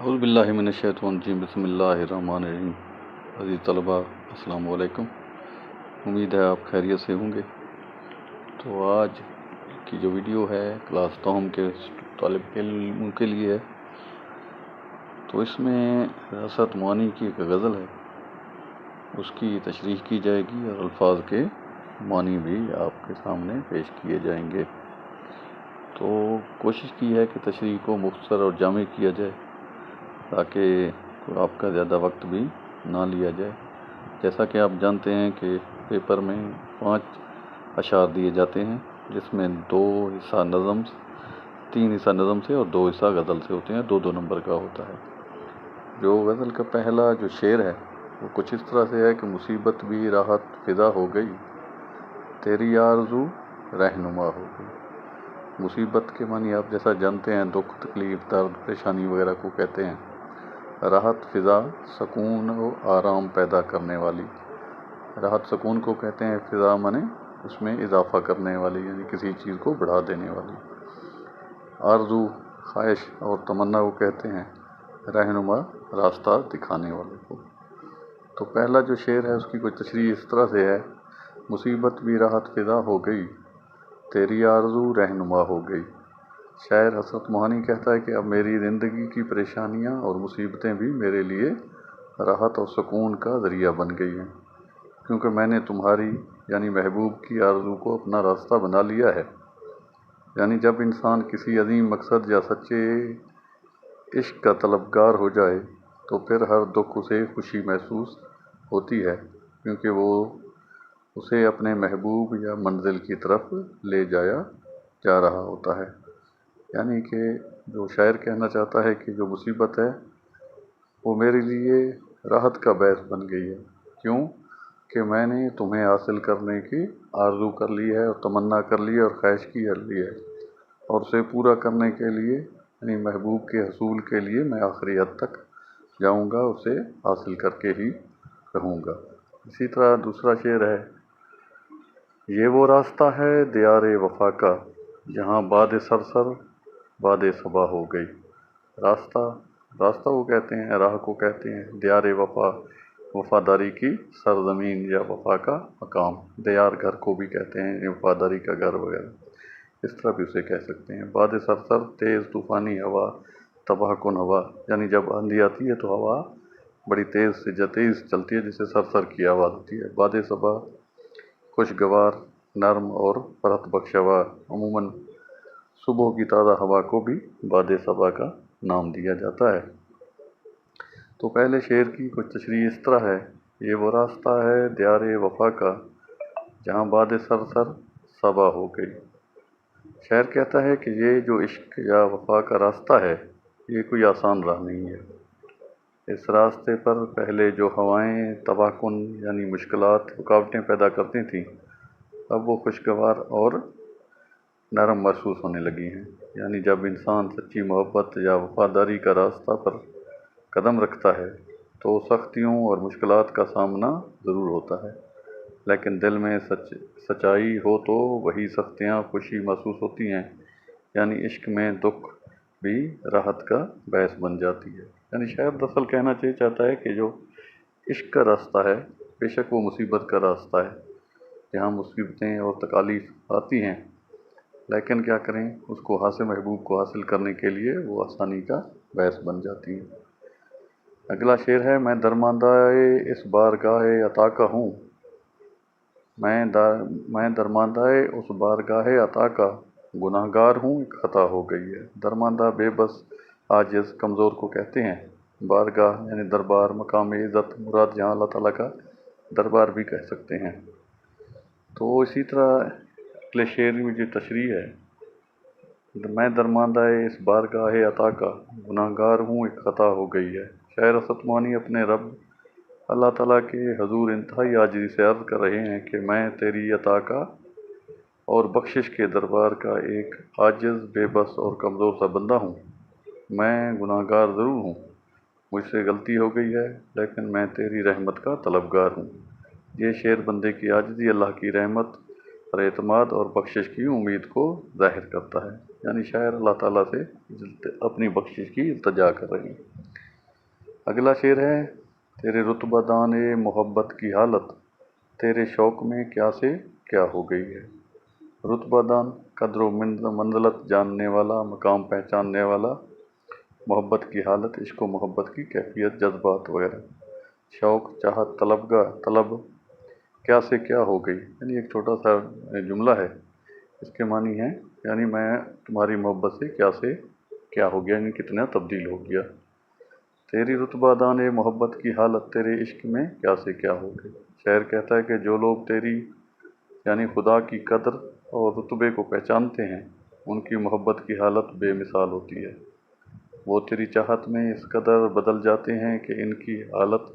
اعوذ باللہ من الشیطان الرجیم بسم اللہ الرحمن الرحیم۔ عزیز طلباء السلام علیکم، امید ہے آپ خیریت سے ہوں گے۔ تو آج کی جو ویڈیو ہے کلاس دوم کے طالب علموں کے لیے ہے، تو اس میں ریاست معانی کی ایک غزل ہے، اس کی تشریح کی جائے گی اور الفاظ کے معنی بھی آپ کے سامنے پیش کیے جائیں گے۔ تو کوشش کی ہے کہ تشریح کو مختصر اور جامع کیا جائے تاکہ آپ کا زیادہ وقت بھی نہ لیا جائے۔ جیسا کہ آپ جانتے ہیں کہ پیپر میں 5 اشعار دیے جاتے ہیں، جس میں 2 حصہ نظم، 3 حصہ نظم سے اور 2 حصہ غزل سے ہوتے ہیں، 2 نمبر کا ہوتا ہے۔ جو غزل کا پہلا جو شعر ہے وہ کچھ اس طرح سے ہے کہ مصیبت بھی راحت فضا ہو گئی، تیری آرزو رہنما ہو گئی۔ مصیبت کے معنی آپ جیسا جانتے ہیں دکھ، تکلیف، درد، پریشانی وغیرہ کو کہتے ہیں۔ راحت فضا سکون و آرام پیدا کرنے والی، راحت سکون کو کہتے ہیں، فضا مانے اس میں اضافہ کرنے والی، یعنی کسی چیز کو بڑھا دینے والی۔ آرزو خواہش اور تمنا کو کہتے ہیں، رہنما راستہ دکھانے والے کو۔ تو پہلا جو شعر ہے اس کی کوئی تشریح اس طرح سے ہے، مصیبت بھی راحت فضا ہو گئی، تیری آرزو رہنما ہو گئی۔ شاعر حسرت موہانی کہتا ہے کہ اب میری زندگی کی پریشانیاں اور مصیبتیں بھی میرے لیے راحت اور سکون کا ذریعہ بن گئی ہیں، کیونکہ میں نے تمہاری یعنی محبوب کی آرزو کو اپنا راستہ بنا لیا ہے۔ یعنی جب انسان کسی عظیم مقصد یا سچے عشق کا طلبگار ہو جائے تو پھر ہر دکھ اسے خوشی محسوس ہوتی ہے، کیونکہ وہ اسے اپنے محبوب یا منزل کی طرف لے جایا جا رہا ہوتا ہے۔ یعنی کہ جو شاعر کہنا چاہتا ہے کہ جو مصیبت ہے وہ میرے لیے راحت کا باعث بن گئی ہے، کیوں کہ میں نے تمہیں حاصل کرنے کی آرزو کر لی ہے اور تمنا کر لی ہے اور خواہش کی کر لی ہے، اور اسے پورا کرنے کے لیے یعنی محبوب کے حصول کے لیے میں آخری حد تک جاؤں گا، اسے حاصل کر کے ہی رہوں گا۔ اسی طرح دوسرا شعر ہے، یہ وہ راستہ ہے دیار وفا کا، جہاں باد سرسر باد صبا ہو گئی۔ راستہ کو کہتے ہیں، راہ کو کہتے ہیں، دیار وفا وفاداری کی سرزمین یا وفا کا مقام، دیار گھر کو بھی کہتے ہیں، وفاداری کا گھر وغیرہ، اس طرح بھی اسے کہہ سکتے ہیں۔ باد سرسر تیز طوفانی ہوا، تباہ کن ہوا، یعنی جب آندھی آتی ہے تو ہوا بڑی تیز چلتی ہے، جسے سرسر کی آواز ہوتی ہے۔ باد صبا خوشگوار، نرم اور فرحت بخش ہوا، عموماً صبح کی تازہ ہوا کو بھی باد صبا کا نام دیا جاتا ہے۔ تو پہلے شعر کی کچھ تشریح اس طرح ہے، یہ وہ راستہ ہے دیار وفا کا، جہاں باد سرسر صبا ہو گئی۔ شاعر کہتا ہے کہ یہ جو عشق یا وفا کا راستہ ہے یہ کوئی آسان راہ نہیں ہے۔ اس راستے پر پہلے جو ہوائیں تباہ کن یعنی مشکلات، رکاوٹیں پیدا کرتی تھیں، اب وہ خوشگوار اور نرم محسوس ہونے لگی ہیں۔ یعنی جب انسان سچی محبت یا وفاداری کا راستہ پر قدم رکھتا ہے تو سختیوں اور مشکلات کا سامنا ضرور ہوتا ہے، لیکن دل میں سچائی ہو تو وہی سختیاں خوشی محسوس ہوتی ہیں۔ یعنی عشق میں دکھ بھی راحت کا باعث بن جاتی ہے۔ یعنی شاعر دراصل کہنا چاہتا ہے کہ جو عشق کا راستہ ہے بے شک وہ مصیبت کا راستہ ہے، جہاں مصیبتیں اور تکالیف آتی ہیں، لیکن کیا کریں، اس کو محبوب کو حاصل کرنے کے لیے وہ آسانی کا باعث بن جاتی ہیں۔ اگلا شعر ہے، میں درماندہ اس بارگاہ عطا کا ہوں، میں درماندہ اس بارگاہ عطا کا، گناہ گار ہوں ایک خطا ہو گئی ہے۔ درماندہ بے بس، عاجز، کمزور کو کہتے ہیں۔ بارگاہ یعنی دربار، مقام عزت مراد جہاں اللہ تعالیٰ کا دربار بھی کہہ سکتے ہیں۔ تو اسی طرح اگلے شعر میں جو تشریح ہے، میں درماندہ اس بارگاہ عطا کا، گناہ گار ہوں ایک خطا ہو گئی ہے۔ شاعر حسرت موہانی اپنے رب اللہ تعالیٰ کے حضور انتہائی عاجزی سے عرض کر رہے ہیں کہ میں تیری عطا کا اور بخشش کے دربار کا ایک عاجز، بے بس اور کمزور سا بندہ ہوں۔ میں گناہ گار ضرور ہوں، مجھ سے غلطی ہو گئی ہے، لیکن میں تیری رحمت کا طلبگار ہوں۔ یہ شعر بندے کی عاجزی، اللہ کی رحمت پر اعتماد اور بخشش کی امید کو ظاہر کرتا ہے۔ یعنی شاعر اللہ تعالیٰ سے اپنی بخشش کی التجا کر رہے ہیں۔ اگلا شعر ہے تیرے رتبہ دان محبت کی حالت تیرے شوق میں کیا سے کیا ہو گئی ہے۔ رتبہ دان قدر و منزلت جاننے والا، مقام پہچاننے والا، محبت کی حالت عشق و محبت کی کیفیت، جذبات وغیرہ، شوق چاہت طلب کیا سے کیا ہو گئی، یعنی ایک چھوٹا سا جملہ ہے، اس کے معنی ہے یعنی میں تمہاری محبت سے کیا ہو گیا، یعنی کتنا تبدیل ہو گیا۔ تیری رتبہ دان محبت کی حالت تیرے عشق میں کیا سے کیا ہو گئی۔ شاعر کہتا ہے کہ جو لوگ تیری یعنی خدا کی قدر اور رتبے کو پہچانتے ہیں ان کی محبت کی حالت بے مثال ہوتی ہے۔ وہ تیری چاہت میں اس قدر بدل جاتے ہیں کہ ان کی حالت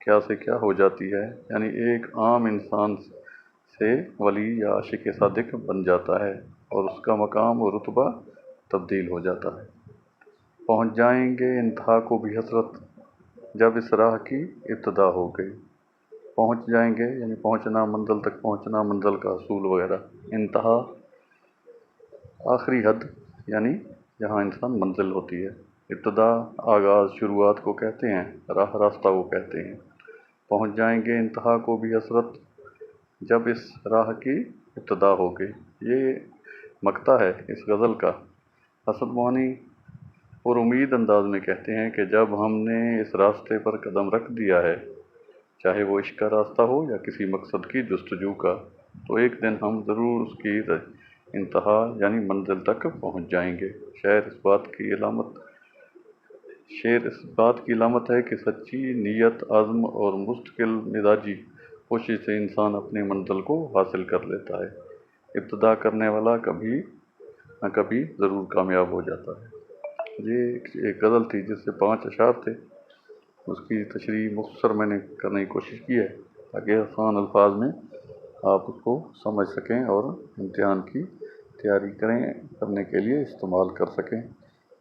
کیا سے کیا ہو جاتی ہے، یعنی ایک عام انسان سے ولی یا عاشق صادق بن جاتا ہے اور اس کا مقام و رتبہ تبدیل ہو جاتا ہے۔ پہنچ جائیں گے انتہا کو بھی حسرت جب اس راہ کی ابتدا ہو گئی۔ پہنچ جائیں گے یعنی پہنچنا، منزل تک پہنچنا، منزل کا حصول وغیرہ۔ انتہا آخری حد یعنی جہاں انسان منزل ہوتی ہے۔ ابتدا آغاز شروعات کو کہتے ہیں، راستہ کو کہتے ہیں۔ پہنچ جائیں گے انتہا کو بھی حسرت جب اس راہ کی ابتدا ہو گئی۔ یہ مقطع ہے اس غزل کا۔ اسد موانی اور امید انداز میں کہتے ہیں کہ جب ہم نے اس راستے پر قدم رکھ دیا ہے، چاہے وہ عشق کا راستہ ہو یا کسی مقصد کی جستجو کا، تو ایک دن ہم ضرور اس کی انتہا یعنی منزل تک پہنچ جائیں گے۔ شعر اس بات کی علامت ہے کہ سچی نیت، عزم اور مستقل مزاجی کوشش سے انسان اپنی منزل کو حاصل کر لیتا ہے۔ ابتدا کرنے والا کبھی نہ کبھی ضرور کامیاب ہو جاتا ہے۔ یہ ایک غزل تھی جس سے 5 اشعار تھے، اس کی تشریح مختصر میں نے کرنے کی کوشش کی ہے تاکہ آسان الفاظ میں آپ اس کو سمجھ سکیں اور امتحان کی تیاری کرنے کے لیے استعمال کر سکیں۔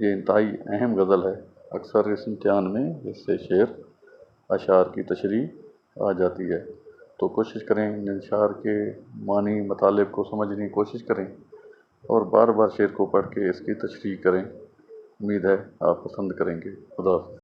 یہ انتہائی اہم غزل ہے، اکثر اس امتحان میں اس سے شعر اشعار کی تشریح آ جاتی ہے، تو کوشش کریں ان اشعار کے معنی مطالب کو سمجھنے کی کوشش کریں اور بار بار شعر کو پڑھ کے اس کی تشریح کریں۔ امید ہے آپ پسند کریں گے۔ خدا حافظ۔